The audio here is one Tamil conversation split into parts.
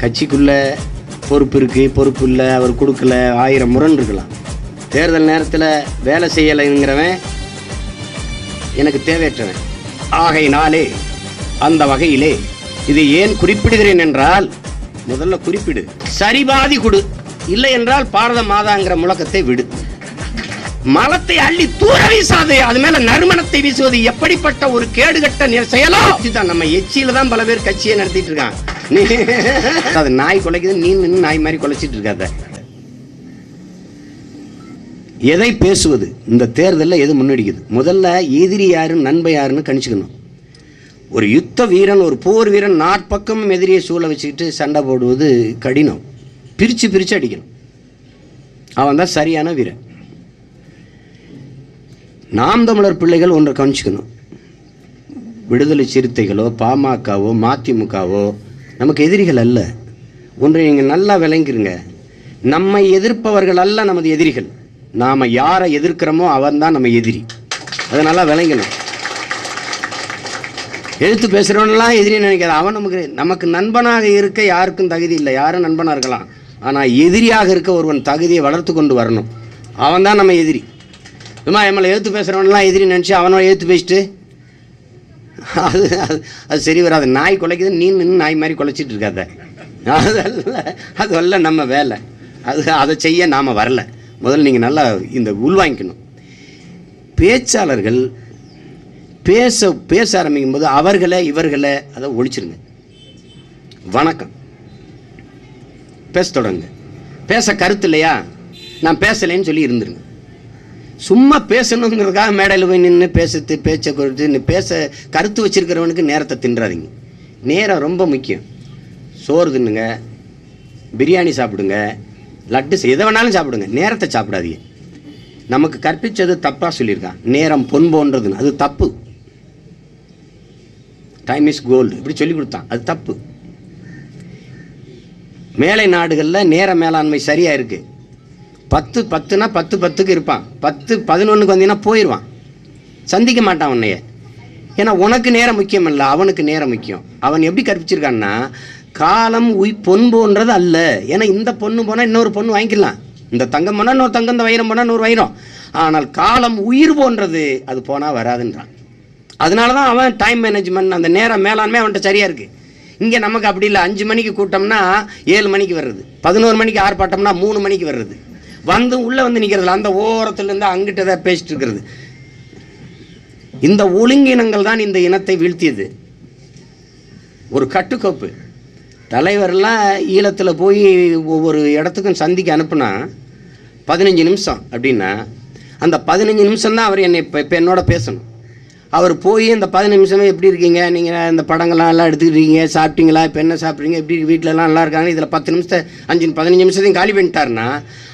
கட்சிக்குள்ளே பொறுப்பு இருக்குது, பொறுப்பு இல்லை, அவர் கொடுக்கல, 1000 முரண் இருக்கலாம். தேர்தல் நேரத்தில் வேலை செய்யலைங்கிறவன் எனக்கு தேவையற்றவன். ஆகையினாலே அந்த வகையிலே இதை ஏன் குறிப்பிடுகிறேன் என்றால், முதல்ல குறிப்பிடு, சரிபாதி கொடு, இல்லை என்றால் பாரத மாதாங்கிற முழக்கத்தை விடு. மலத்தை அள்ளி தூர வீசாது, அது மேல நறுமணத்தை வீசுவது எப்படிப்பட்ட ஒரு கேடுகட்ட செயலோ. நம்ம எச்சியில தான் பல பேர் கட்சியை நடத்திட்டு இருக்கான். நீ அது நாய் குலைக்குது, நீ நின்று நாய் மாதிரி குலைச்சிட்டு இருக்காத. எதை பேசுவது, இந்த தேர்தலில் எது முன்னெடுக்குது, முதல்ல எதிரி யாரு நண்பன் யாருன்னு கணிச்சுக்கணும். ஒரு யுத்த வீரன், ஒரு போர் வீரன் நாற்பக்கமும் எதிரியை சூழ வச்சுக்கிட்டு சண்டை போடுவது கடினம். பிரித்து பிரித்து அடிக்கணும், அவன் தான் சரியான வீரன். நாம் தமிழர் பிள்ளைகள் ஒன்றை கவனிச்சுக்கணும். விடுதலை சிறுத்தைகளோ பாமகவோ மதிமுகவோ நமக்கு எதிரிகள் அல்ல. ஒன்றை நீங்கள் நல்லா விளங்கிருங்க, நம்மை எதிர்ப்பவர்கள் அல்ல நமது எதிரிகள். நாம் யாரை எதிர்க்கிறோமோ அவன் தான் நம்ம எதிரி. அதை நல்லா விளங்கணும். எழுத்து பேசுகிறவனெல்லாம் எதிரின்னு நினைக்காது. அவன் நமக்கு நண்பனாக இருக்க யாருக்கும் தகுதி இல்லை. யாரும் நண்பனாக இருக்கலாம், ஆனால் எதிரியாக இருக்க ஒருவன் தகுதியை வளர்த்து கொண்டு வரணும். அவன் தான் நம்ம எதிரி. சும்மா எம்எல்ஏ எழுத்து பேசுகிறவனெல்லாம் எதிரி நினச்சி அவனோட எழுத்து பேசிட்டு அது சரி வராது. நாய் குலைக்குது, நீ நின்று நாய் மாதிரி குலைச்சிட்டு இருக்காத. அது அல்ல நம்ம வேலை. அதை செய்ய நாம் வரல. முதல்ல நீங்கள் நல்லா இந்த உள்வாங்கிக்கணும். பேச்சாளர்கள் பேச ஆரம்பிக்கும் போது அவர்களை இவர்களை அதை ஒழிச்சிருங்க. வணக்கம் பேச தொடங்க. பேச கருத்து இல்லையா, நான் பேசலைன்னு சொல்லி இருந்துருங்க. சும்மா பேசணுங்கிறதுக்காக மேடையில் போய் நின்று பேச்சை கொடுத்து பேச கருத்து வச்சிருக்கிறவனுக்கு நேரத்தை தின்றாதீங்க. நேரம் ரொம்ப முக்கியம். சோறு தின்னுங்க, பிரியாணி சாப்பிடுங்க, லட்டு எதை வேணாலும் சாப்பிடுங்க, நேரத்தை சாப்பிடாதீங்க. நமக்கு கற்பித்தது தப்பாக சொல்லியிருக்கான், நேரம் பொன் போன்றதுன்னு. அது தப்பு. டைம் இஸ் கோல்டு இப்படி சொல்லி கொடுத்தான், அது தப்பு. மேலை நாடுகளில் நேர மேலாண்மை சரியாக இருக்குது. 10:10னா 10:10க்கு இருப்பான். 10:11க்கு வந்தீங்கன்னா போயிடுவான், சந்திக்க மாட்டான் உன்னைய. ஏன்னா உனக்கு நேரம் முக்கியம் இல்லை, அவனுக்கு நேரம் முக்கியம். அவன் எப்படி கற்பிச்சிருக்கான்னா, காலம் பொன் போன்றது அல்ல. ஏன்னா இந்த பொண்ணு போனால் இன்னொரு பொண்ணு வாங்கிக்கலாம், இந்த தங்கம் போனால் இன்னொரு தங்கம், இந்த வைரம் போனால் இன்னொரு வைரம். ஆனால் காலம் உயிர் போன்றது, அது போனால் வராதுன்றான். அதனால தான் அவன் டைம் மேனேஜ்மெண்ட், அந்த நேரம் மேலாண்மை அவன்கிட்ட சரியாக இருக்குது. இங்கே நமக்கு அப்படி இல்லை. 5 மணிக்கு கூட்டம்னா 7 மணிக்கு வர்றது, 11 மணிக்கு ஆர்ப்பாட்டம்னா 3 மணிக்கு வர்றது, வந்து உள்ளே வந்து நிற்கிறதுல அந்த ஓரத்துலேருந்து அங்கிட்ட தான் பேசிட்டு இருக்கிறது. இந்த ஒழுங்கினங்கள் தான் இந்த இனத்தை வீழ்த்தியது. ஒரு கட்டுக்கோப்பு. தலைவரெல்லாம் ஈழத்தில் போய் ஒவ்வொரு இடத்துக்கும் சந்திக்க அனுப்புனா 15 நிமிஷம் அப்படின்னா, அந்த 15 நிமிஷம் தான் அவர் என்னை இப்போ என்னோட பேசணும். அவர் போய் இந்த 15 நிமிஷமே எப்படி இருக்கீங்க, நீங்கள் இந்த படங்கள்லாம் எல்லாம் எடுத்துக்கிட்டீங்க, சாப்பிட்டீங்களா, இப்போ என்ன சாப்பிட்றீங்க, எப்படி வீட்டிலலாம் நல்லா இருக்காங்க, இதில் 10 நிமிஷத்தை 15 நிமிஷத்தையும் காலி பண்ணிட்டாருன்னா,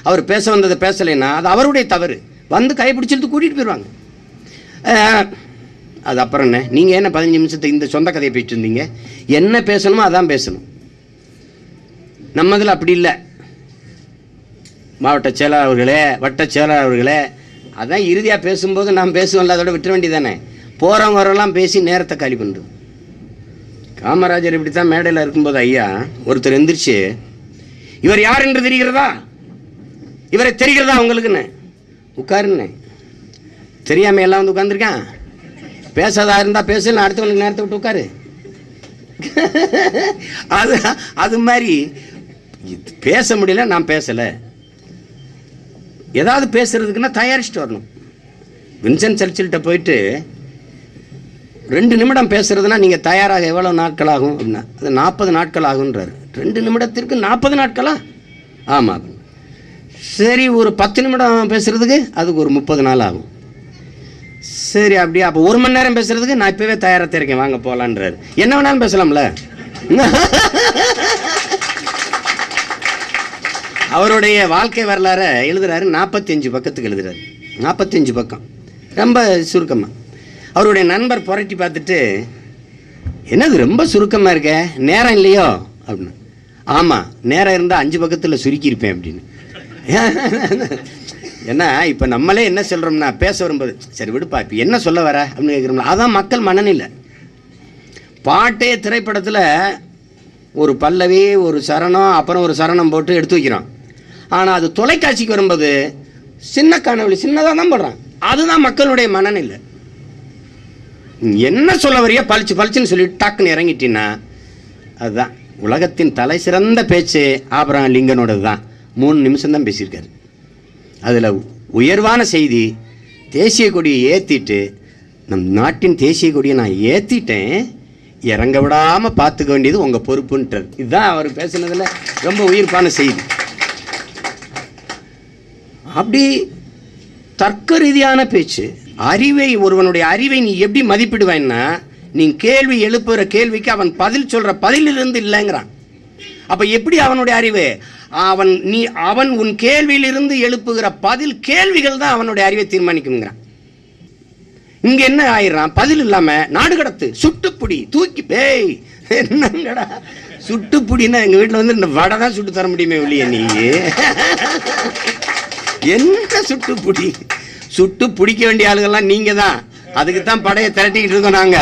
அவர் பேச வந்ததை பேசலைன்னா அது அவருடைய தவறு. வந்து கைப்பிடிச்சிட்டு கூட்டிகிட்டு போயிடுவாங்க. அது அப்புறம் என்ன, நீங்கள் என்ன 15 நிமிஷத்தை இந்த சொந்த கதையை பேசிட்டு இருந்தீங்க, என்ன பேசணுமோ அதான் பேசணும். நம்மதில் அப்படி இல்லை. மாவட்ட செயலாளர் அவர்களே, வட்ட செயலாளர் அவர்களே, அதான் இறுதியாக பேசும்போது நாம் பேசுவோம்ல, அதோட விட்டுற வேண்டியதானே. போகிறவங்க வரலாம் பேசி நேரத்தை காலி பண்ணுறது. காமராஜர் இப்படி தான் மேடையில் இருக்கும்போது ஐயா ஒருத்தர் எந்திரிச்சு, இவர் யார் என்று தெரிகிறதா, இவரை தெரிகிறதா உங்களுக்குன்னு, உட்காருன்னு. தெரியாமல் எல்லாம் வந்து உட்காந்துருக்கான். பேசாதா இருந்தால் பேசல, அடுத்தவங்களுக்கு நேரத்தை விட்டு உட்காரு. அது மாதிரி பேச முடியல, நான் பேசலை. ஏதாவது பேசுறதுக்குன்னா தயாரிச்சுட்டு வரணும். வின்சென்ட் சர்ச்சில்கிட்ட போயிட்டு 2 நிமிடம் பேசுறதுன்னா நீங்கள் தயாராக எவ்வளோ நாட்கள் ஆகும் அப்படின்னா, அது 40 நாட்கள் ஆகுன்றார். 2 நிமிடத்திற்கு 40 நாட்களா? ஆமாம். சரி, ஒரு 10 நிமிடம் பேசுறதுக்கு அதுக்கு ஒரு 30 நாள் ஆகும். சரி, அப்படியே அப்போ 1 மணி நேரம் பேசுறதுக்கு நான் இப்போவே தயாராக இருக்கேன், வாங்க போகலான்றாரு. என்ன வேணாலும் பேசலாம்ல. அவருடைய வாழ்க்கை வரலாறை எழுதுறாரு, 45 பக்கத்துக்கு எழுதுறாரு. 45 பக்கம், ரொம்ப சுருக்கமாக. அவருடைய நண்பர் புரட்டி பார்த்துட்டு, என்னது ரொம்ப சுருக்கமாக இருக்க, நேரம் இல்லையோ அப்படின்னு. ஆமாம், நேரம் இருந்தால் 5 பக்கத்தில் சுருக்கியிருப்பேன் அப்படின்னு. ஏன்னா இப்போ நம்மளே என்ன சொல்கிறோம்னா, பேச வரும்போது சரி விடுப்பா இப்போ என்ன சொல்ல வர அப்படின்னு கேட்குறோம்ல, அதான் மக்கள் மனநிலை. பாட்டே திரைப்படத்தில் ஒரு பல்லவி, ஒரு சரணம், அப்புறம் ஒரு சரணம் போட்டு எடுத்து வைக்கிறோம். ஆனால் அது தொலைக்காட்சிக்கு வரும்போது சின்ன காணொலி சின்னதாக தான் போடுறான். அதுதான் மக்களுடைய மனநிலை. என்ன சொல்ல வரையா பளிச்சு பளிச்சுன்னு சொல்லிட்டு டக்குன்னு இறங்கிட்டீங்கன்னா அதுதான் உலகத்தின் தலை சிறந்த பேச்சு ஆபிரகாம் லிங்கனோடது தான். 3 நிமிஷம் தான் பேசியிருக்காரு. அதில் உயர்வான செய்தி, தேசிய கொடியை ஏற்றிட்டு, நம் நாட்டின் தேசிய கொடியை நான் ஏற்றிட்டேன், இறங்க விடாமல் பார்த்துக்க வேண்டியது உங்கள் பொறுப்புன்றார். இதுதான் அவர் பேசுனதில் ரொம்ப உயிர்ப்பான செய்தி. அப்படி தர்க்க ரீதியான பேச்சு. அறிவை, ஒருவனுடைய அறிவை நீ எப்படி மதிப்பிடுவேன்னா, நீ கேள்வி எழுப்புகிற கேள்விக்கு அவன் பதில் சொல்கிற பதிலிலிருந்து இல்லைங்கிறான். அப்போ எப்படி அவனுடைய அறிவு? அவன் உன் கேள்வியிலிருந்து எழுப்புகிற பதில் கேள்விகள் தான் அவனுடைய அறிவை தீர்மானிக்குங்கிறான். இங்கே என்ன ஆயிடுறான்? பதில் இல்லாமல் நாடு கடத்து, சுட்டுப்புடி, தூக்கி பேய். என்னங்கடா சுட்டுப்புடின்னா எங்கள் வீட்டில் வந்து இந்த வடை தான் சுட்டு தர முடியுமே இல்லையே நீ. என்ன சுட்டுப்புடி? சுட்டு பிடிக்க வேண்டிய ஆளுகள்லாம் நீங்க தான். அதுக்கு தான் படையை திரட்டிக்கிட்டு இருக்கோம் நாங்க.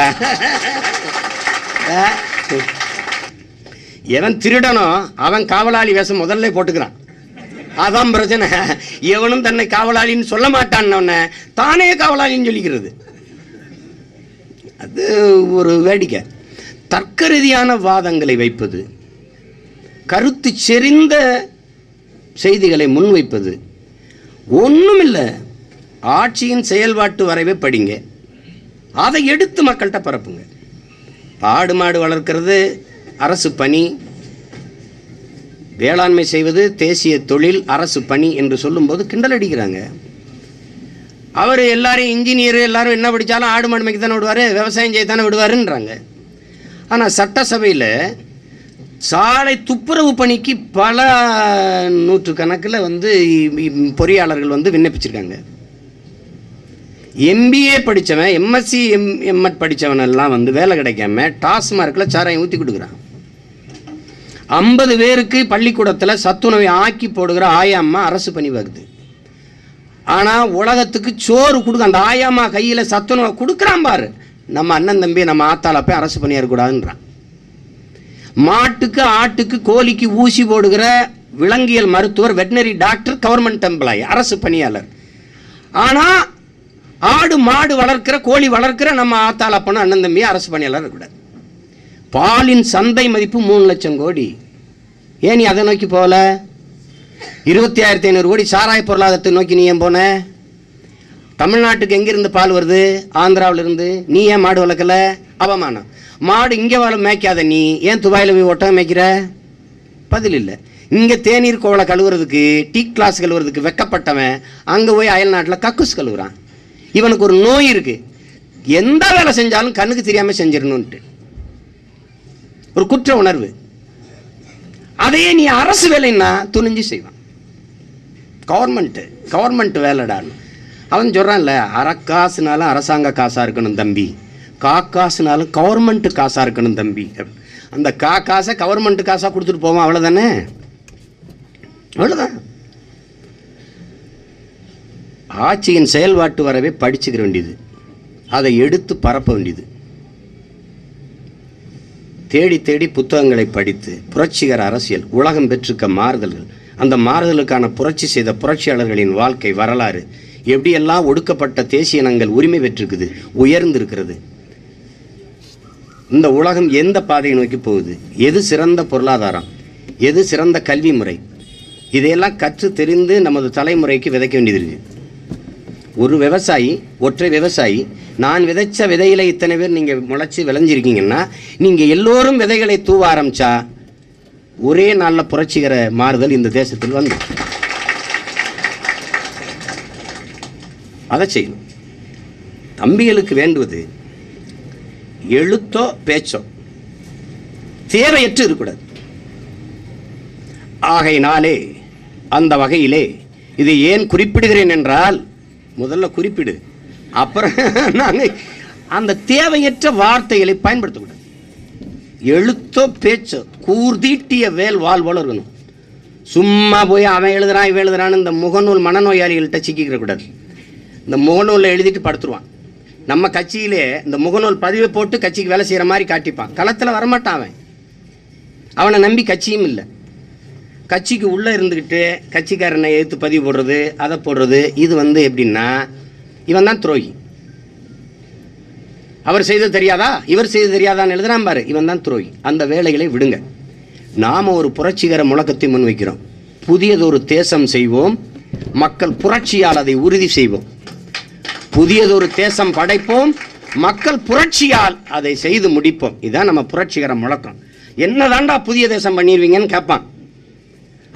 எவன் திருடனோ அவன் காவலாளி வேஷம் முதல்ல போட்டுக்கிறான். அதான் பிரச்சனை. எவனும் தன்னை காவலாளின்னு சொல்ல மாட்டான், தானே காவலாளின்னு சொல்லிக்கிறது. அது ஒரு வேடிக்கை. தர்க்க ரீதியான வாதங்களை வைப்பது, கருத்து செறிந்த செய்திகளை முன்வைப்பது ஒன்றும் இல்லை. ஆட்சியின் செயல்பாட்டு வரைவை படிங்க, அதை எடுத்து மக்கள்கிட்ட பரப்புங்க. ஆடு மாடு வளர்க்கிறது அரசு பணி, வேளாண்மை செய்வது தேசிய தொழில், அரசு பணி என்று சொல்லும்போது கிண்டல் அடிக்கிறாங்க. அவர் எல்லாரும் இன்ஜினியர், எல்லாரும் என்ன படித்தாலும் ஆடு மாடு மேய்க்க தானே விடுவார், விவசாயம் செய்ய தானே விடுவாருன்றாங்க. ஆனால் சட்டசபையில் சாலை துப்புரவு பணிக்கு பல நூற்றுக்கணக்கில் வந்து பொறியாளர்கள் வந்து விண்ணப்பிச்சிருக்காங்க. MBA படித்தவன், MSc MEd படித்தவனெல்லாம் வந்து வேலை கிடைக்காம டாஸ்மார்க்கில் சாராயம் ஊற்றி கொடுக்குறான். 50 பேருக்கு பள்ளிக்கூடத்தில் சத்துணவை ஆக்கி போடுகிற ஆயாம்மா அரசு பணி வாக்குது. ஆனால் உலகத்துக்கு சோறு கொடுக்க அந்த ஆயாம்மா கையில் சத்துணவை கொடுக்குறான் பாரு. நம்ம அண்ணன் தம்பி, நம்ம ஆத்தால போய் அரசு பணியாக இருக்கக்கூடாதுன்றான். மாட்டுக்கு, ஆட்டுக்கு, கோழிக்கு ஊசி போடுகிற விலங்கியல் மருத்துவர், வெட்டினரி டாக்டர் கவர்மெண்ட் எம்ப்ளாயி, அரசு பணியாளர். ஆனால் ஆடு மாடு வளர்க்கிற, கோழி வளர்க்கிற நம்ம ஆத்தால அப்பனா அண்ணன் தம்பி அரசு பணியாளர் இருக்கக்கூடாது. பாலின் சந்தை மதிப்பு 3 லட்சம் கோடி. ஏன் நீ அதை நோக்கி போகல? 25,500 கோடி சாராய பொருளாதாரத்தை நோக்கி நீ ஏன் போன? தமிழ்நாட்டுக்கு எங்கிருந்து பால் வருது? ஆந்திராவிலிருந்து. நீ ஏன் மாடு வளர்க்கல? அவமானம். மாடு இங்கே மேய்க்காத நீ ஏன் துபாயில் போய் ஒட்டகம் மேய்க்கிற? பதில் இல்லை. இங்கே தேநீர் கோவலை கழுவுறதுக்கு, டீ கிளாஸ் கழுவுறதுக்கு வெக்கப்பட்டவன் அங்கே போய் அயல் நாட்டில் கக்கூஸ் கழுவுறான். இவனுக்கு ஒரு நோய் இருக்கு, எந்த வேலை செஞ்சாலும் கண்ணுக்கு தெரியாமல் செஞ்சிடணும்ட்டு ஒரு குற்ற உணர்வு. அதையே நீ அரசு வேலைன்னா துணிஞ்சு செய்வான். கவர்மெண்ட் வேலைடான்னு அவன் சொல்கிறான்ல, அறக்காசுனாலும் அரசாங்க காசாக இருக்கணும் தம்பி, காசுனாலும் கவர்மெண்ட் காசாக இருக்கணும் தம்பி. அந்த காசை கவர்மெண்ட் காசாக கொடுத்துட்டு போவான். அவ்வளோதானே, அவ்வளோதான். ஆட்சியின் செயல்பாட்டு வரவே படிச்சுக்கிற வேண்டியது, அதை எடுத்து பரப்ப வேண்டியது. தேடி தேடி புத்தகங்களை படித்து புரட்சிகர அரசியல், உலகம் பெற்றிருக்க மாறுதல்கள், அந்த மாறுதலுக்கான புரட்சி செய்த புரட்சியாளர்களின் வாழ்க்கை வரலாறு, எப்படியெல்லாம் ஒடுக்கப்பட்ட தேசிய இனங்கள் உரிமை பெற்றிருக்குது, உயர்ந்திருக்கிறது, இந்த உலகம் எந்த பாதையை நோக்கி போகுது, எது சிறந்த பொருளாதாரம், எது சிறந்த கல்வி முறை, இதையெல்லாம் கற்று தெரிந்து நமது தலைமுறைக்கு விதைக்க வேண்டியது இருக்குது. ஒரு விவசாயி, ஒற்றை விவசாயி, நான் விதைச்ச விதையில இத்தனை பேர் நீங்கள் முளைச்சி விளைஞ்சிருக்கீங்கன்னா, நீங்கள் எல்லோரும் விதைகளை தூவ ஆரம்பித்தா ஒரே நாளில் புரட்சிகர மாறுதல் இந்த தேசத்தில் வந்து அதை செய்யணும். தம்பிகளுக்கு வேண்டுவது எழுத்தோ பேச்சோ தேவையற்று இருக்கக்கூடாது. ஆகையினாலே அந்த வகையிலே இதை ஏன் குறிப்பிடுகிறேன் என்றால், முதல்ல குறிப்பிடு, அப்புறம் நாங்கள் அந்த தேவையற்ற வார்த்தைகளை பயன்படுத்தக்கூடாது. எழுத்தோ பேச்சோ கூர்தீட்டிய வேல் வால் போல இருக்கணும். சும்மா போய் அவன் எழுதுறான் இவன் எழுதுறான்னு இந்த முகநூல் மனநோயாளிகள்கிட்ட சிக்கிக்கிற கூடாது. இந்த முகநூலில் எழுதிட்டு படுத்துருவான். நம்ம கட்சியிலே இந்த முகநூல் பதிவை போட்டு கட்சிக்கு வேலை செய்கிற மாதிரி காட்டிப்பான். களத்தில் வரமாட்டான் அவன். அவனை நம்பி கட்சியும் இல்லை. கட்சிக்கு உள்ளே இருந்துக்கிட்டு கட்சிக்காரனை எழுத்து பதிவு போடுறது, அதை போடுறது, இது எப்படின்னா இவன் தான் துரோகி. அவர் செய்தது தெரியாதா, இவர் செய்தது தெரியாதான்னு எழுதுறான் பாரு, இவன் தான் துரோகி. அந்த வேலைகளை விடுங்க. நாம் ஒரு புரட்சிகர முழக்கத்தை முன்வைக்கிறோம். புதியதொரு தேசம் செய்வோம், மக்கள் புரட்சியால் அதை உறுதி செய்வோம். புதியதொரு தேசம் படைப்போம், மக்கள் புரட்சியால் அதை செய்து முடிப்போம். இதுதான் நம்ம புரட்சிகர முழக்கம். என்னதாண்டா புதிய தேசம் பண்ணிடுவீங்கன்னு கேட்பான்.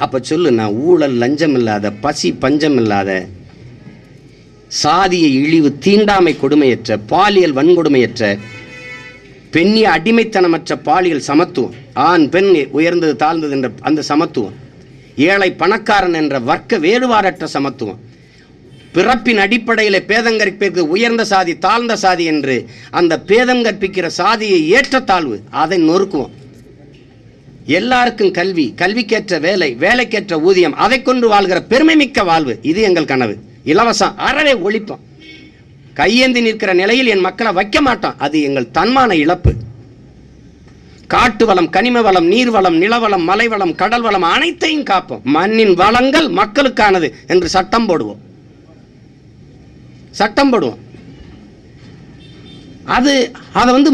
அப்போ சொல்லு, நான் ஊழல் லஞ்சம் இல்லாத, பசி பஞ்சம் இல்லாத, சாதிய இழிவு தீண்டாமை கொடுமையற்ற, பாலியல் வன்கொடுமையற்ற, பெண்ணிய அடிமைத்தனமற்ற பாலியல் சமத்துவம், ஆண் பெண் உயர்ந்தது தாழ்ந்தது என்ற அந்த சமத்துவம், ஏழை பணக்காரன் என்ற வர்க்க வேறுபாடற்ற சமத்துவம், பிறப்பின் அடிப்படையில் பேதம் கற்பிக்கிறது உயர்ந்த சாதி தாழ்ந்த சாதி என்று அந்த பேதம் கற்பிக்கிற சாதியை ஏற்றத்தாழ்வு அதை நொறுக்குவோம். எல்லாருக்கும் கல்வி, கல்விக்கேற்ற வேலை, வேலைக்கேற்ற ஊதியம், அதை கொண்டு வாழ்கிற பெருமை மிக்க வாழ்வு, இது எங்கள் கனவு. இலவசம் அறவே ஒழிப்போம். கையேந்தி நிற்கிற நிலையில் என் மக்களை வைக்க மாட்டோம். அது எங்கள் தன்மான இழப்பு. காட்டு வளம், கனிம வளம், நீர் வளம், நிலவளம், மலை வளம், கடல் வளம் அனைத்தையும் காப்போம். மண்ணின் வளங்கள் மக்களுக்கானது என்று சட்டம் போடுவோம். அதை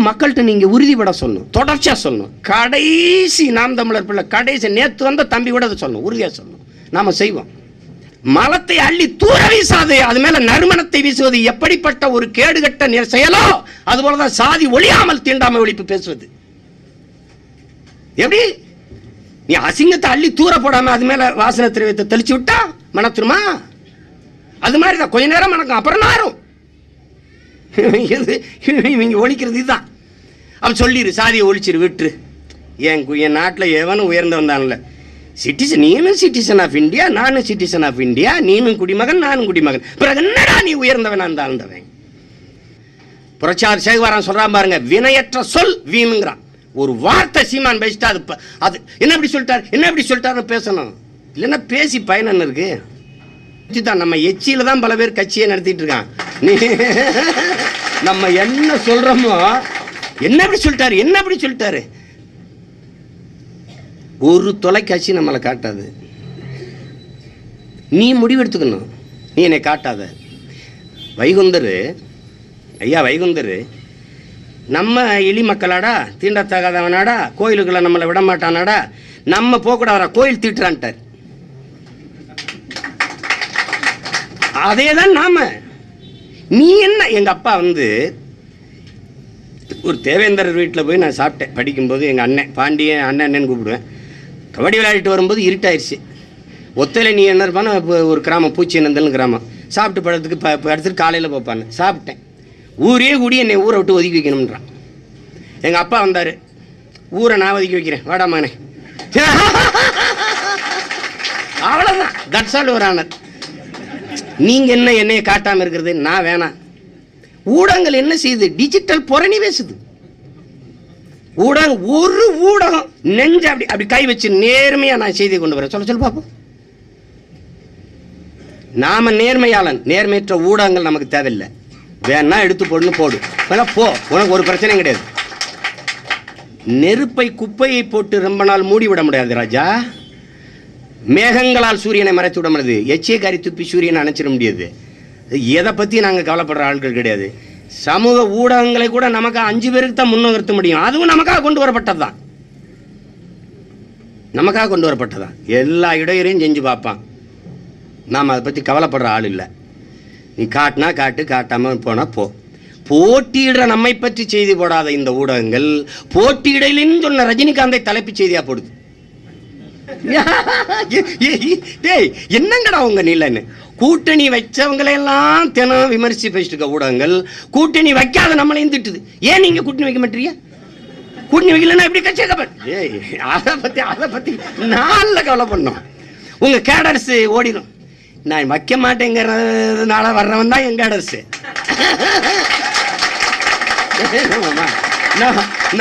மக்கள்கிட்ட நீங்க உறுதிப்பட சொல்லணும், தொடர்ச்சியா சொல்லணும். கடைசி நாம் தமிழர் பிள்ளை கடைசி நேற்று வந்த தம்பி கூட அதை சொல்லணும், உறுதியா சொல்லணும். நாம செய்வோம். மலத்தை அள்ளி தூர வீசாது, அது மேல நறுமணத்தை வீசுவது எப்படிப்பட்ட ஒரு கேடுகட்ட செயலோ அதுபோலதான் சாதி ஒழியாமல் தீண்டாமை ஒழிப்பு பேசுவது. எப்படி நீ அசிங்கத்தை அள்ளி தூர போடாம அது மேல வாசனை திரவியத்தை தெளிச்சு விட்டா மணத்துருமா? அது மாதிரிதான் கொஞ்ச நேரம் மணக்கும், அப்புறம் நாரும். இவங்க ஒழிக்கிறது இதுதான். அவன் சொல்லிடு, சாதியை ஒழிச்சிரு, விட்டுரு. என் நாட்டில் எவனும் உயர்ந்தவன் தான்ல சிட்டிசன், நீனும் சிட்டிசன் ஆஃப் இந்தியா, நானும் சிட்டிசன் ஆஃப் இந்தியா, நீனும் குடிமகன் நானும் குடிமகன், பிறகு என்னடா நீ உயர்ந்தவன் அந்த ஆழ்ந்தவன்? புரட்சியாளர் சேகுவாரன் சொல்றான் பாருங்க, வினையற்ற சொல் வீணுங்கிறான். ஒரு வார்த்தை சீமான் பேசிட்டா அது என்ன இப்படி சொல்லிட்டார், என்ன இப்படி சொல்லிட்டாருன்னு பேசணும். இல்லைன்னா பேசி பயன் என்ன இருக்கு? தான் நம்ம எச்சியில தான் பல பேர் கட்சியை நடத்திட்டு இருக்கான். நம்ம என்ன சொல்றோமோ, என்ன இப்படி சொல்லிட்டாரு, என்ன இப்படி சொல்லிட்டாரு, ஒரு தொலைக்காட்சி நம்மளை காட்டாது. நீ முடிவெடுத்துக்கணும், நீ என்னை காட்டாத. வைகுந்தரு, ஐயா வைகுந்தரு நம்ம எளி மக்களாடா, தீண்டத்தகாதவனாடா, கோயிலுக்குள்ள நம்மளை விட மாட்டானாடா, நம்ம போகக்கூடாதா, கோயில் தீட்டுறான்ட்டார். அதேதான் நாம. நீ என்ன, எங்க அப்பா ஒரு தேவேந்தர் வீட்டில் போய் நான் சாப்பிட்டேன் படிக்கும்போது. எங்கள் அண்ணன் பாண்டியன் அண்ணன் கூப்பிடுவேன். கபடி விளையாடிட்டு வரும்போது இருட்டாயிருச்சு. ஒத்தையில் நீ என்ன இருப்பான்னு ஒரு கிராமம், பூச்சிநந்தல்னு கிராமம். சாப்பிட்டு படத்துக்கு அடுத்துட்டு காலையில் போப்பான்னு சாப்பிட்டேன். ஊரே கூடி என்னை ஊரை விட்டு ஒதுக்கி வைக்கணும்ன்றான். எங்கள் அப்பா வந்தார், ஊரை நான் ஒதுக்கி வைக்கிறேன் வாடா மகனே. அவ்வளோதான், தட்ஸ் ஆல் ஒரு ஆனர். நீங்கள் என்ன என்னையை காட்டாமல் இருக்கிறது, நான் வேணாம். ஊடகங்கள் என்ன செய்யுது, டிஜிட்டல் புரணி பேசுது. ஊடகம், ஒரு ஊடகம் நெஞ்ச அப்படி கை வச்சு நேர்மையாக நான் செய்தியை கொண்டு வரேன். சொல்ல பார்ப்போம். நாம நேர்மையாளன், நேர்மையற்ற ஊடகங்கள் நமக்கு தேவையில்லை. வேணா எடுத்து போடுன்னு போடு, வேணா போ, உனக்கு ஒரு பிரச்சனையும் கிடையாது. நெருப்பை குப்பையை போட்டு ரொம்ப நாள் மூடி விட முடியாது ராஜா. மேகங்களால் சூரியனை மறைத்து விட முடியாது. எச்சியை கறி துப்பி சூரியனை அணைச்சிட முடியாது. எதை பற்றி நாங்கள் கவலைப்படுற ஆட்கள் கிடையாது. சமூக ஊடகங்களை கூட நமக்கு 5 பேருக்கு தான் முன்னிறுத்த முடியும். அதுவும் நமக்காக கொண்டு வரப்பட்டதுதான், நமக்காக கொண்டு வரப்பட்டதான். எல்லா இடையூறையும் செஞ்சு பார்ப்பான். நாம் அதை பற்றி கவலைப்படுற ஆள் இல்லை. நீ காட்டினா காட்டு, காட்டாமல் போனால் போ. போட்டியிடுற நம்மை பற்றி செய்தி போடாத இந்த ஊடகங்கள் போட்டியிடலின்னு சொன்ன ரஜினிகாந்தை தலைப்பு செய்தியாக போடுது. டேய் என்னங்கடா உங்க நிலைன்னு. கூட்டணி வச்சவங்களையெல்லாம் தினம் விமர்சி பேசிட்டு இருக்க ஊடகங்கள் கூட்டணி வைக்காத நம்மளையும் திட்டுது. ஏன் நீங்க கூட்டணி வைக்க மாட்டீங்க? கூட்டணி வைக்கலன்னா எப்படி கட்சி? அதை பத்தி நான்ல கவலை பண்ணோம். உங்க கேடர்ஸ் ஓடிடும். நான் வைக்க மாட்டேங்கிறதுனால வர்றவன் தான் என் கேடர்ஸ்.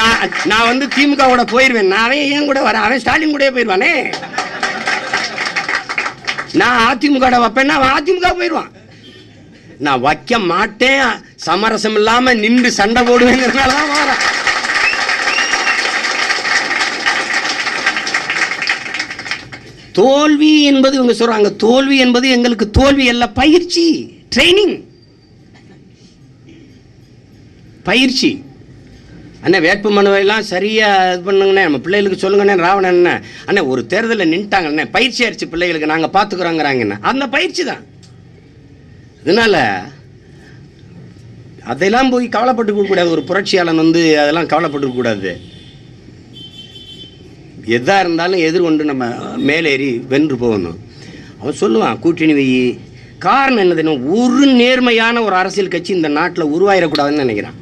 நான் திமுக போயிருவேன். நான் ஏன் கூட வரேன், அவன் ஸ்டாலின் கூட போயிருவானே. நான் அதிமுக வைப்பேன்னா அவன் அதிமுக போயிடுவான். நான் வைக்க மாட்டேன், சமரசம் இல்லாம நின்று சண்டை போடுவேங்கிறதுனாலதான் வரேன். தோல்வி என்பது இவங்க சொல்றாங்க, தோல்வி என்பது எங்களுக்கு தோல்வி அல்ல, பயிற்சி, ட்ரைனிங், பயிற்சி. அண்ணே வேட்பு மனுவையெல்லாம் சரியாக இது பண்ணுங்கண்ணே, நம்ம பிள்ளைகளுக்கு சொல்லுங்கண்ணே. ராவணன் அண்ணே ஒரு தேர்தலில் நின்ட்டாங்கண்ணே, பயிற்சி ஆயிடுச்சு பிள்ளைகளுக்கு, நாங்கள் பார்த்துக்குறோங்கிறாங்கண்ணே. அந்த பயிற்சி தான். அதனால அதெல்லாம் போய் கவலைப்பட்டு கூடாது. ஒரு புரட்சியாளன் வந்து அதெல்லாம் கவலைப்பட்டு கூடாது. எதாக இருந்தாலும் எதிர்கொண்டு நம்ம மேலேறி வென்று போகணும். அவன் சொல்லுவான் கூட்டணி வை. காரணம் என்னதுன்னா, ஒரு நேர்மையான ஒரு அரசியல் கட்சி இந்த நாட்டில் உருவாயிடக்கூடாதுன்னு நினைக்கிறான்.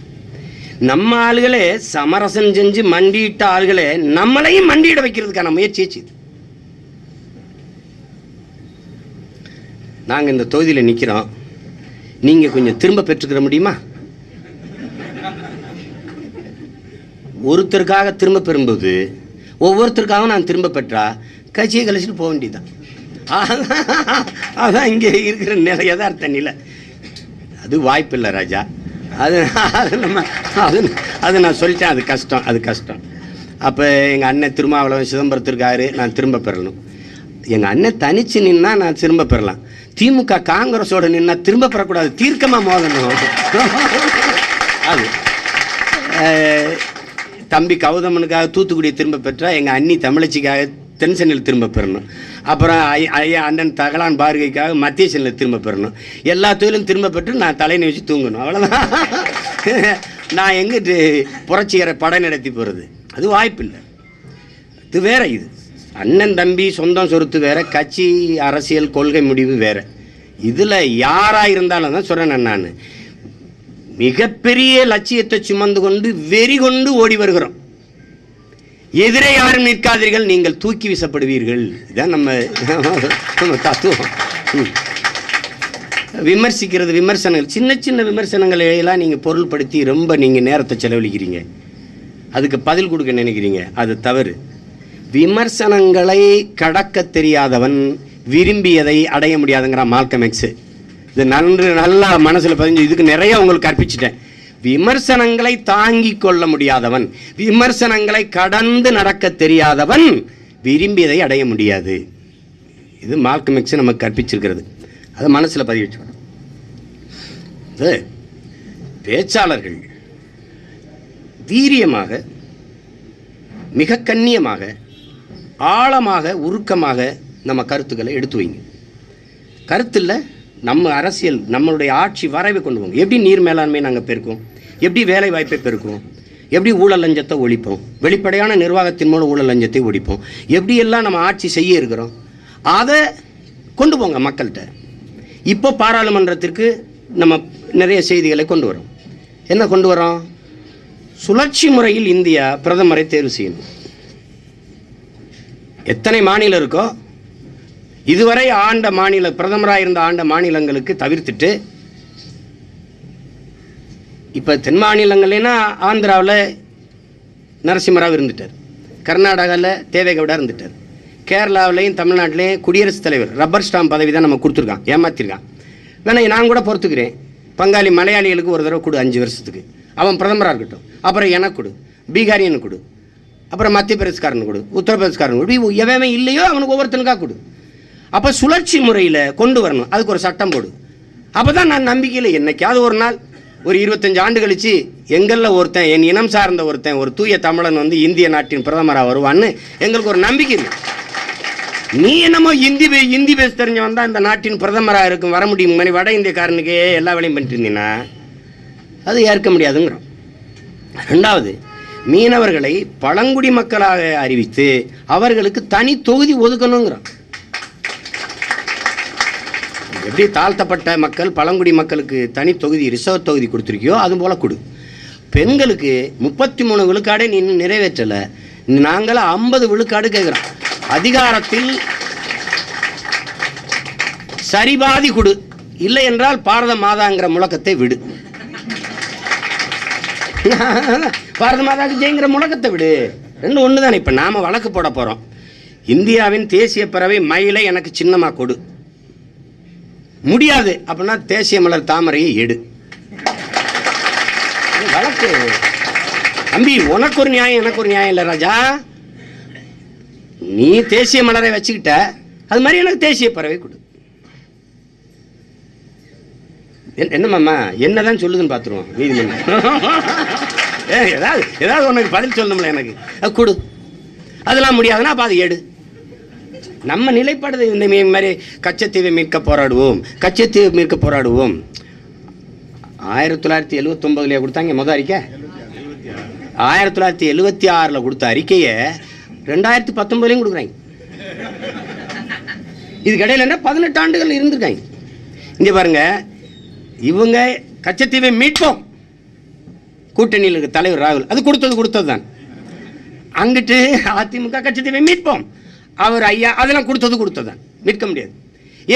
நம்ம ஆளுகளே சமரசம் செஞ்சு மண்டியிட்ட ஆளுகளே நம்மளையும் மண்டியிட வைக்கிறதுக்கான முயற்சி. நாங்கள் இந்த தொகுதியில் நிற்கிறோம், நீங்கள் கொஞ்சம் திரும்ப பெற்றுக்கிற முடியுமா? ஒருத்தருக்காக திரும்ப பெறும்போது ஒவ்வொருத்தருக்காக நான் திரும்ப பெற்றா கட்சியை கழிச்சிட்டு போக வேண்டியதுதான். அதான் இங்கே இருக்கிற நிலை, யதார்த்த நிலை. அது வாய்ப்பு இல்லை ராஜா. அது நான் சொல்லிட்டேன், அது கஷ்டம். அப்போ எங்கள் அண்ணன் திருமாவளவன் சிதம்பரத்திற்காரு, நான் திரும்ப பெறணும். எங்கள் அண்ணன் தனிச்சு நின்னா நான் திரும்ப பெறலாம். திமுக காங்கிரஸோட நின்னா திரும்ப பெறக்கூடாது, தீர்க்கமாக மோதணும். அது தம்பி கௌதமனுக்காக தூத்துக்குடி திரும்ப பெற்றா, எங்கள் அண்ணி தமிழச்சிக்காக தென்சென்னையில் திரும்ப பெறணும். அப்புறம் ஐயா அண்ணன் தகலான் பார்வைக்காக மத்திய சென்னையில் திரும்ப பெறணும். எல்லா தொழிலும் திரும்ப பெற்று நான் தலையை வச்சு தூங்கணும், அவ்வளோதான். நான் எங்கிட்டு புரட்சிகர படம் நடத்தி போகிறது? அது வாய்ப்பு இல்லை. இது வேற. இது அண்ணன் தம்பி சொந்தம் சொருத்து வேற, கட்சி அரசியல் கொள்கை முடிவு வேற. இதில் யாராக இருந்தாலும் தான் சொல்கிறேன், நான் மிகப்பெரிய லட்சியத்தை சுமந்து கொண்டு வெறி கொண்டு ஓடி வருகிறோம். எதிரே யாரும் நிற்காதீர்கள், நீங்கள் தூக்கி வீசப்படுவீர்கள். இதுதான் நம்ம தத்துவம். விமர்சிக்கிறது, விமர்சனங்கள், சின்ன சின்ன விமர்சனங்களை எல்லாம் நீங்கள் பொருள்படுத்தி ரொம்ப நீங்கள் நேரத்தை செலவழிக்கிறீங்க, அதுக்கு பதில் கொடுக்க நினைக்கிறீங்க. அது தவறு. விமர்சனங்களை கடக்க தெரியாதவன் விரும்பியதை அடைய முடியாதுங்கிறான் மால்கம் எக்ஸ். இது நல்லா மனசில் பதிஞ்சு, இதுக்கு நிறைய உங்களுக்கு கற்பிச்சிட்டேன். விமர்சனங்களை தாங்கிக் கொள்ள முடியாதவன், விமர்சனங்களை கடந்து நடக்க தெரியாதவன் விரும்பியதை அடைய முடியாது. இது மால்கம் எக்ஸ் நமக்கு கற்பிச்சிருக்கிறது. அதை மனசில் பதிவு வச்சுக்கணும். பேச்சாளர்கள் வீரியமாக, மிக கண்ணியமாக, ஆழமாக, உருக்கமாக நம்ம கருத்துக்களை எடுத்து வைங்க. கருத்தில் நம்ம அரசியல், நம்மளுடைய ஆட்சி வரைவை கொண்டு போங்க. எப்படி நீர் மேலாண்மை நாங்கள் பெருக்குவோம், எப்படி வேலை வாய்ப்பை பெருக்குவோம், எப்படி ஊழல் லஞ்சத்தை ஒழிப்போம், வெளிப்படையான நிர்வாகத்தின் மூலம் ஊழல் லஞ்சத்தை ஒழிப்போம், எப்படியெல்லாம் நம்ம ஆட்சி செய்ய இருக்கிறோம், அதை கொண்டு போங்க மக்கள்கிட்ட. இப்போ பாராளுமன்றத்திற்கு நம்ம நிறைய செய்திகளை கொண்டு வரோம். என்ன கொண்டு வரோம்? சுழற்சி முறையில் இந்தியா பிரதமரை தேர்வு செய்யணும். எத்தனை மாநிலம் இருக்கோ, இதுவரை ஆண்ட மாநில பிரதமராக இருந்த ஆண்ட மாநிலங்களுக்கு தவிர்த்துட்டு, இப்போ தென் மாநிலங்கள்னா ஆந்திராவில் நரசிம்மராவ் இருந்துட்டார், கர்நாடகாவில் தேவேகவுடா இருந்துட்டார், கேரளாவிலையும் தமிழ்நாட்டிலையும் குடியரசுத் தலைவர் ரப்பர் ஸ்டாம்ப் பதவி தான் நம்ம கொடுத்துருக்கான், ஏமாத்திருக்கான். வேணா நான் கூட பொறுத்துக்கிறேன், பங்காளி மலையாளிகளுக்கு ஒரு தடவை கொடு 5 வருஷத்துக்கு, அவன் பிரதமராக இருக்கட்டும். அப்புறம் எனக்கு கொடு, பீகாரியனுக்கு கொடு, அப்புறம் மத்திய பிரதேசக்காரனு கொடு, உத்தரப்பிரதேசக்காரனு கொடு, எவன் இல்லையோ அவனுக்கு ஒவ்வொருத்தனுக்காக கொடு. அப்போ சுழற்சி முறையில் கொண்டு வரணும், அதுக்கு ஒரு சட்டம் போடு. அப்போ தான் நான் நம்பிக்கையில் என்னைக்காவது ஒரு நாள், ஒரு 25 ஆண்டு கழித்து எங்களில் ஒருத்தன், என் இனம் சார்ந்த ஒருத்தன், ஒரு தூய தமிழன் வந்து இந்திய நாட்டின் பிரதமராக வருவான்னு எங்களுக்கு ஒரு நம்பிக்கை இல்லை. நீ என்னமோ இந்தி பேச தெரிஞ்சவன் தான் இந்த நாட்டின் பிரதமராக இருக்கும் வர முடியும் மாதிரி வட இந்தியக்காரனுக்கே எல்லா வேலையும் பண்ணிட்டு இருந்தீங்கன்னா அது ஏற்க முடியாதுங்கிறோம். 2வது, மீனவர்களை பழங்குடி மக்களாக அறிவித்து அவர்களுக்கு தனி தொகுதி ஒதுக்கணுங்கிறோம். எப்படி தாழ்த்தப்பட்ட மக்கள் பழங்குடி மக்களுக்கு தனி தொகுதி ரிசர்வ் தொகுதி கொடுத்துருக்கியோ அது போல கொடு. பெண்களுக்கு 33 விழுக்காடே நீ இன்னும் நிறைவேற்றலை, நாங்கள் 50 விழுக்காடு கேட்குறோம். அதிகாரத்தில் சரிபாதி கொடு, இல்லை என்றால் பாரத மாதாங்கிற முழக்கத்தை விடு. பாரத மாதாக்கு ஜெயங்கிற முழக்கத்தை விடு. 2 ஒன்று தானே. இப்போ நாம் வழக்கு போட போகிறோம், இந்தியாவின் தேசிய பறவை மயிலை எனக்கு சின்னமாக கொடு. முடியாது அப்படின்னா தேசிய மலர் தாமரையை எடு. வழக்கு தம்பி, உனக்கு ஒரு நியாயம் எனக்கு ஒரு நியாயம் இல்லை ராஜா. நீ தேசிய மலரை வச்சுக்கிட்ட, அது மாதிரி எனக்கு தேசிய பறவை கொடு. என்னம்மா என்னதான் சொல்லுதுன்னு பார்த்துருவோம் நீதிமன்றம். ஏதாவது உனக்கு பதில் சொல்லணும்ல எனக்கு கொடு. அதெல்லாம் முடியாதுன்னா அப்போ அதை எடு. நம்ம நிலைப்பாடு இந்த மாதிரி கச்சத்தீவை மீட்க போராடுவோம், கச்சத்தீவை மீட்க போராடுவோம். 1979 கொடுத்தாங்க முதல் அறிக்கை. 1976 கொடுத்த அறிக்கையை 2019 கொடுக்குறாங்க. இதுக்கு இடையில என்ன 18 ஆண்டுகள் இருந்திருக்காங்க. இங்கே பாருங்க, இவங்க கச்சத்தீவை மீட்போம், கூட்டணியில் இருக்க தலைவர் ராகுல் அது கொடுத்தது தான். அங்கிட்டு அதிமுக கச்சத்தீவை மீட்போம், அவர் ஐயா அதெல்லாம் கொடுத்தது தான், மீட்க முடியாது.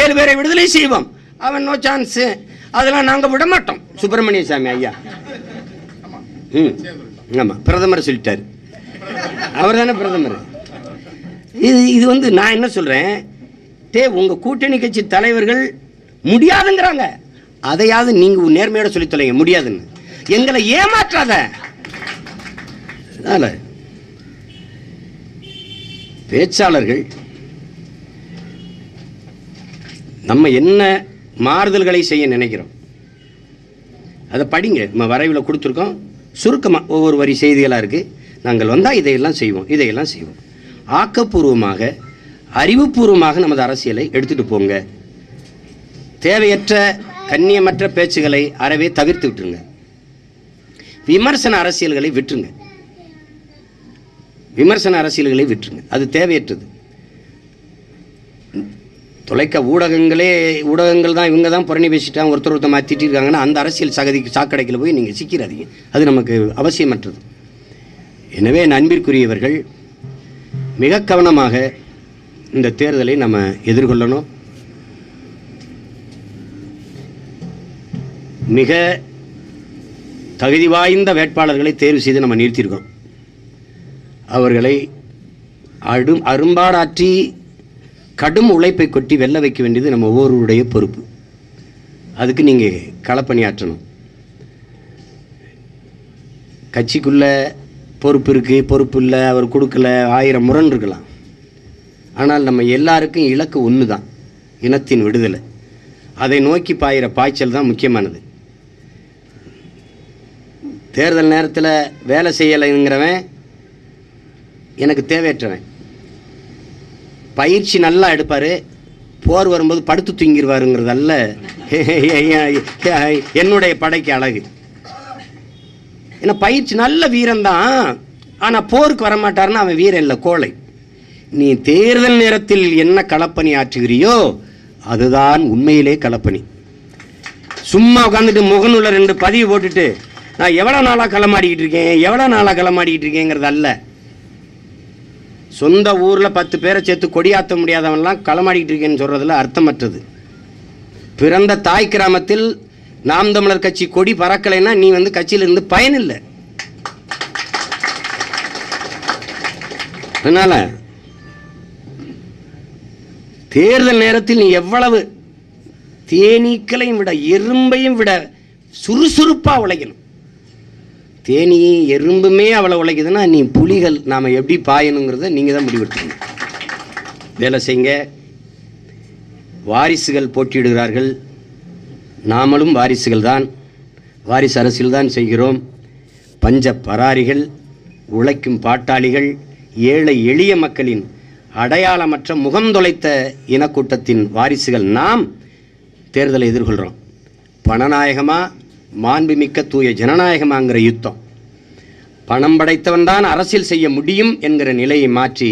7 பேரை விடுதலை செய்வோம், அவன் நோ சான்ஸ், அதெல்லாம் நாங்கள் விட மாட்டோம். சுப்பிரமணிய சாமி ஐயா ஆமாம் பிரதமர் சொல்லிட்டார், அவர் தானே பிரதமர். இது வந்து நான் என்ன சொல்கிறேன், உங்கள் கூட்டணி கட்சி தலைவர்கள் முடியாதுங்கிறாங்க, அதையாவது நீங்கள் நேர்மையோட சொல்லி தொலைங்க முடியாதுன்னு. எங்களை ஏமாற்றாத. அதனால் பேச்சாளர்கள் நம்ம என்ன மாறுதல்களை செய்ய நினைக்கிறோம் அதை படிங்க. நம்ம வரைவில் கொடுத்துருக்கோம், சுருக்கமாக ஒவ்வொரு வரி செய்திகளாக இருக்குது. நாங்கள் வந்தால் இதையெல்லாம் செய்வோம். ஆக்கப்பூர்வமாக அறிவுபூர்வமாக நமது அரசியலை எடுத்துகிட்டு போங்க. தேவையற்ற கண்ணியமற்ற பேச்சுகளை அறவே தவிர்த்து விட்டுருங்க. விமர்சன அரசியல்களை விட்டுருங்க. அது தேவையற்றது. ஊடகங்கள் தான் இவங்க தான் புரணி பேசிட்டாங்க, ஒருத்தர் மாற்றிட்டு இருக்காங்கன்னா அந்த அரசியல் சாக்கடைக்கில் போய் நீங்கள் சிக்கிறாதீங்க. அது நமக்கு அவசியமற்றது. எனவே அன்பிற்குரியவர்கள், மிக கவனமாக இந்த தேர்தலை நம்ம எதிர்கொள்ளணும். மிக தகுதி வாய்ந்த வேட்பாளர்களை தேர்வு செய்து நம்ம நிறுத்தியிருக்கோம். அவர்களை அரும்பாடாற்றி கடும் உழைப்பை கொட்டி வெல்ல வைக்க வேண்டியது நம்ம ஒவ்வொருடைய பொறுப்பு. அதுக்கு நீங்கள் களப்பணியாற்றணும். கட்சிக்குள்ளே பொறுப்பு இருக்குது, பொறுப்பு இல்லை, அவர் கொடுக்கல, 1000 முரண் இருக்கலாம். ஆனால் நம்ம எல்லாருக்கும் இலக்கு ஒன்று தான், இனத்தின் விடுதலை. அதை நோக்கி பாயிற பாய்ச்சல் தான் முக்கியமானது. தேர்தல் நேரத்தில் வேலை செய்யலைங்கிறவன் எனக்கு தேவையற்றவன். பயிற்சி நல்லா எடுப்பார், போர் வரும்போது படுத்து தூங்கிடுவாருங்கிறதல்ல என்னுடைய படைக்கு அழகு. ஏன்னா பயிற்சி நல்ல வீரன்தான், ஆனால் போருக்கு வரமாட்டாருன்னா அவன் வீரன் இல்லை, கோழை. நீ தேர்தல் நேரத்தில் என்ன களப்பணி ஆற்றுகிறியோ அதுதான் உண்மையிலே களப்பணி. சும்மா உட்காந்துட்டு முகநூல 2 பதிவு போட்டுட்டு நான் எவ்வளோ நாளாக களமாடிக்கிட்டு இருக்கேங்கிறது அல்ல. சொந்த ஊரில் 10 பேரை சேர்த்து கொடியாற்ற முடியாதவன்லாம் களமாடிக்கிட்டு இருக்கேன்னு சொல்கிறதுல அர்த்தமற்றது. பிறந்த தாய் கிராமத்தில் நாம் தமிழர் கட்சி கொடி பறக்கலைன்னா நீ கட்சியிலிருந்து பயனில்லை. அதனால் தேர்தல் நேரத்தில் நீ எவ்வளவு தேனீக்களையும் விட எறும்பையும் விட சுறுசுறுப்பாக உழைக்கணும். தேனியும் எறும்புமே அவ்வளோ உழைக்குதுன்னா நீ புலிகள் நாம் எப்படி பாயணுங்கிறத நீங்கள் தான் முடிவெடுக்கணும். வேலை செய்யுங்க. வாரிசுகள் போட்டியிடுகிறார்கள், நாமளும் வாரிசுகள் தான், வாரிசு அரசியல் தான் செய்கிறோம். பஞ்ச பராரிகள், உழைக்கும் பாட்டாளிகள், ஏழை எளிய மக்களின் அடையாளமற்ற முகம் தொலைத்த இனக்கூட்டத்தின் வாரிசுகள் நாம் தேர்தலை எதிர்கொள்கிறோம். பணநாயகமா மாண்புமிக்க தூய ஜனநாயகமாங்கிற யுத்தம். பணம் படைத்தவன் தான் அரசியல் செய்ய முடியும் என்கிற நிலையை மாற்றி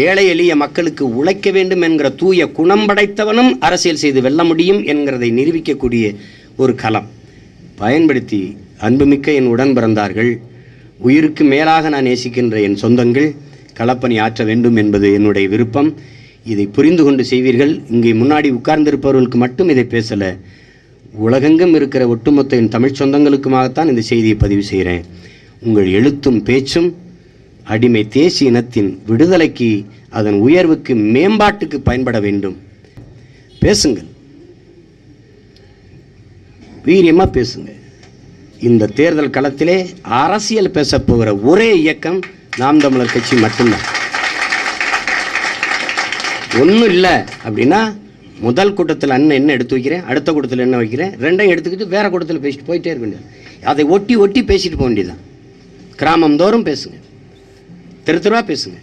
ஏழை எளிய மக்களுக்கு உழைக்க வேண்டும் என்கிற தூய குணம் படைத்தவனும் அரசியல் செய்து வெல்ல முடியும் என்கிறதை நிரூபிக்கக்கூடிய ஒரு களம் பயன்படுத்தி அன்புமிக்க என் உடன் பிறந்தார்கள், உயிருக்கு மேலாக நான் நேசிக்கின்ற என் சொந்தங்கள் களப்பணி ஆற்ற வேண்டும் என்பது என்னுடைய விருப்பம். இதை புரிந்து கொண்டு செய்வீர்கள். இங்கே முன்னாடி உட்கார்ந்திருப்பவர்களுக்கு மட்டும் இதை பேசலை, உலகெங்கும் இருக்கிற ஒட்டுமொத்த என் தமிழ் சொந்தங்களுக்குமாகத்தான் இந்த செய்தியை பதிவு செய்கிறேன். உங்கள் எழுத்தும் பேச்சும் அடிமை தேசிய இனத்தின் விடுதலைக்கு, அதன் உயர்வுக்கு, மேம்பாட்டுக்கு பயன்பட வேண்டும். பேசுங்கள், வீரியமாக பேசுங்க. இந்த தேர்தல் களத்திலே அரசியல் பேச போகிற ஒரே இயக்கம் நாம் தமிழர் கட்சி மட்டும்தான். ஒன்றும் இல்லை அப்படின்னா முதல் கூட்டத்தில் அண்ணன் என்ன எடுத்து வைக்கிறேன், அடுத்த கூட்டத்தில் என்ன வைக்கிறேன், ரெண்டையும் எடுத்துக்கிட்டு வேறு கூட்டத்தில் பேசிட்டு போயிட்டே இருக்க வேண்டியது. அதை ஒட்டி ஒட்டி பேசிட்டு போக வேண்டியதுதான். கிராமம் தோறும் பேசுங்க, தெரு தெருவாக பேசுங்க.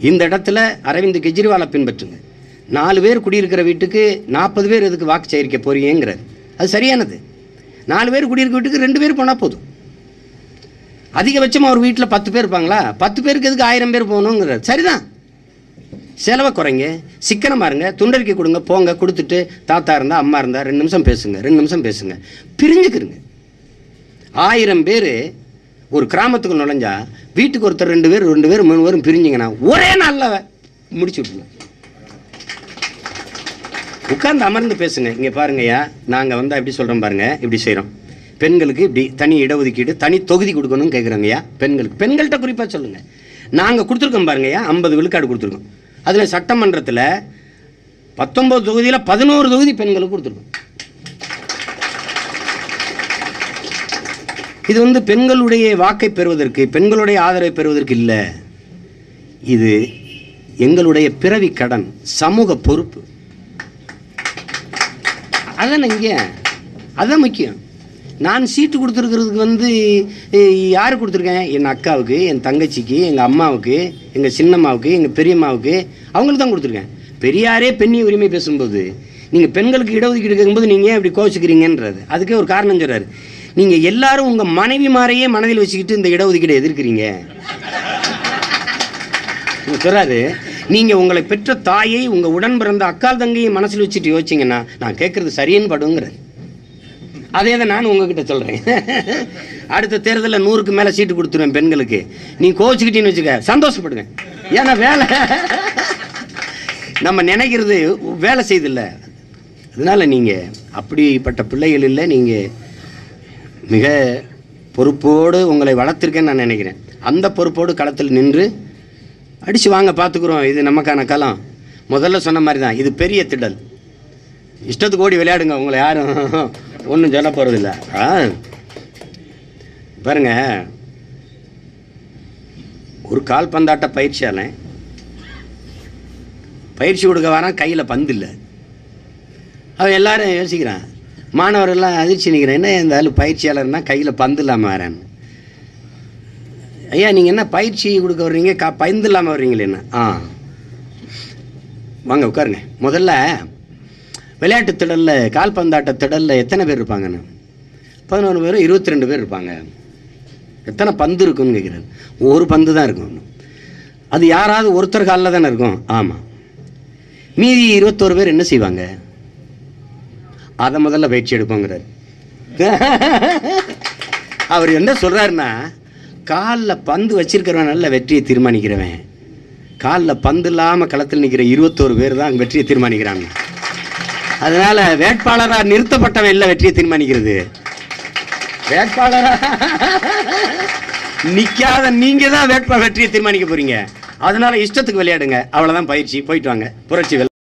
இந்த இடத்துல அரவிந்த் கெஜ்ரிவாலை பின்பற்றுங்க. 4 பேர் குடியிருக்கிற வீட்டுக்கு 40 பேர் எதுக்கு வாக்கு சேகரிக்க போறீங்கிறார். அது சரியானது. 4 பேர் குடியிருக்க வீட்டுக்கு 2 பேர் போனால் போதும். அதிகபட்சமாக ஒரு வீட்டில் 10 பேர் இருப்பாங்களா, 10 பேருக்கு எதுக்கு 1000 பேர் போகணுங்கிறார். சரிதான். செலவை குறைங்க, சிக்கனமாக இருங்க, துண்டறிக்கை கொடுங்க, போங்க, கொடுத்துட்டு தாத்தா இருந்தால் அம்மா இருந்தால் 2 நிமிஷம் பேசுங்க, 2 நிமிஷம் பேசுங்க, பிரிஞ்சுக்கிறங்க. 1000 பேர் ஒரு கிராமத்துக்கு நுழைஞ்சா வீட்டுக்கு ஒருத்தர் 2 பேர் 2 பேர் 3 பேரும் பிரிஞ்சிங்கன்னா ஒரே நாளில் முடிச்சு விட்டுருங்க. உட்கார்ந்து அமர்ந்து பேசுங்க. இங்கே பாருங்கய்யா, நாங்கள் வந்து எப்படி சொல்கிறோம் பாருங்க, இப்படி செய்கிறோம். பெண்களுக்கு இப்படி தனி இடஒதுக்கீடு, தனி தொகுதி கொடுக்கணும்னு கேட்குறாங்கய்யா. பெண்கள்கிட்ட குறிப்பாக சொல்லுங்கள். நாங்கள் கொடுத்துருக்கோம் பாருங்கய்யா, 50 விழுக்காடு கொடுத்துருக்கோம். அதில் சட்டமன்றத்தில் 19 தொகுதியில் 11 தொகுதி பெண்களுக்கு கொடுத்துருக்கோம். இது வந்து பெண்களுடைய வாக்கை பெறுவதற்கு, பெண்களுடைய ஆதரவை பெறுவதற்கு இல்லை. இது எங்களுடைய பிறவி கடன், சமூக பொறுப்பு. அதான் இங்கே அதுதான் முக்கியம். நான் சீட்டு கொடுத்துருக்கிறதுக்கு வந்து யார் கொடுத்துருக்கேன்? என் அக்காவுக்கு, என் தங்கச்சிக்கு, எங்கள் அம்மாவுக்கு, எங்கள் சின்னம்மாவுக்கு, எங்கள் பெரியம்மாவுக்கு, அவங்களுக்கு தான் கொடுத்துருக்கேன். பெரியாரே பெண்ணி உரிமை பேசும்போது நீங்கள் பெண்களுக்கு இடஒதுக்கீடு கேட்கும்போது நீங்கள் ஏன் இப்படி கோச்சிக்கிறீங்கன்றது அதுக்கே ஒரு காரணம் சொல்கிறார். நீங்கள் எல்லாரும் உங்கள் மனைவிமாரையே மனதில் வச்சுக்கிட்டு இந்த இடஒதுக்கீடை எதிர்க்கிறீங்க சொல்கிறாரு. நீங்கள் உங்களை பெற்ற தாயை, உங்கள் உடன் பிறந்த அக்கால் தங்கையை மனசில் வச்சுட்டு யோசிச்சிங்கன்னா நான் கேட்குறது சரின்னு படுங்கிறது. அதே தான் நான் உங்ககிட்ட சொல்கிறேன். அடுத்த தேர்தலில் 100க்கு மேலே சீட்டு கொடுத்துருவேன் பெண்களுக்கு. நீ கோச்சிக்கிட்டீன்னு வச்சுக்க, சந்தோஷப்படுங்க. ஏன்னா வேலை நம்ம நினைக்கிறது வேலை செய்தில்ல. அதனால் நீங்கள் அப்படிப்பட்ட பிள்ளைகள் இல்லை. நீங்கள் மிக பொறுப்போடு உங்களை வளர்த்துருக்கேன்னு நான் நினைக்கிறேன். அந்த பொறுப்போடு களத்தில் நின்று அடித்து வாங்க, பார்த்துக்குறோம். இது நமக்கான களம். முதல்ல சொன்ன மாதிரி தான், இது பெரிய திடல். இஷ்டத்துக்கு ஓடி விளையாடுங்க, உங்களை யாரும் ஒன்றும் சொல்ல போகிறதில்ல. பாருங்க, ஒரு கால்பந்தாட்ட பயிற்சியாளன் பயிற்சி கொடுக்க வரான், கையில் பந்து இல்லை. அவன் எல்லாரும் யோசிக்கிறான், மாணவர்கள்லாம் அதிர்ச்சி நிற்கிறேன், என்ன இந்த ஆள் பயிற்சியாளர்னா கையில் பந்து இல்லாமல் வரான்னு. ஐயா நீங்கள் என்ன பயிற்சி கொடுக்க வர்றீங்க, பந்து இல்லாமல் வர்றீங்களே என்ன? வாங்க உட்காருங்க. முதல்ல விளையாட்டு திடலில், கால்பந்தாட்ட திடலில் எத்தனை பேர் இருப்பாங்கன்னு? 11 பேர், 22 பேர் இருப்பாங்க. எத்தனை பந்து இருக்குன்னு கேட்குறாரு. ஒரு பந்து தான் இருக்கும். அது யாராவது ஒருத்தர் காலில் தானே இருக்கும். ஆமாம். மீதி 21 பேர் என்ன செய்வாங்க? அதை முதல்ல பயிற்சி எடுப்போங்கிறார். அவர் என்ன சொல்கிறாருன்னா, காலில் பந்து வச்சிருக்கிறவன் நல்ல வெற்றியை தீர்மானிக்கிறவன், காலில் பந்து இல்லாமல் களத்தில் நிற்கிற 21 பேர் தான் வெற்றியை தீர்மானிக்கிறாங்க. அதனால வேட்பாளராக நிறுத்தப்பட்டவன் இல்லை வெற்றியை தீர்மானிக்கிறது. வேட்பாளராக நிற்காத நீங்கள் தான் வெற்றியை தீர்மானிக்க போறீங்க. அதனால இஷ்டத்துக்கு விளையாடுங்க, அவ்வளோதான் பயிற்சி. போயிட்டு வாங்க. புரட்சி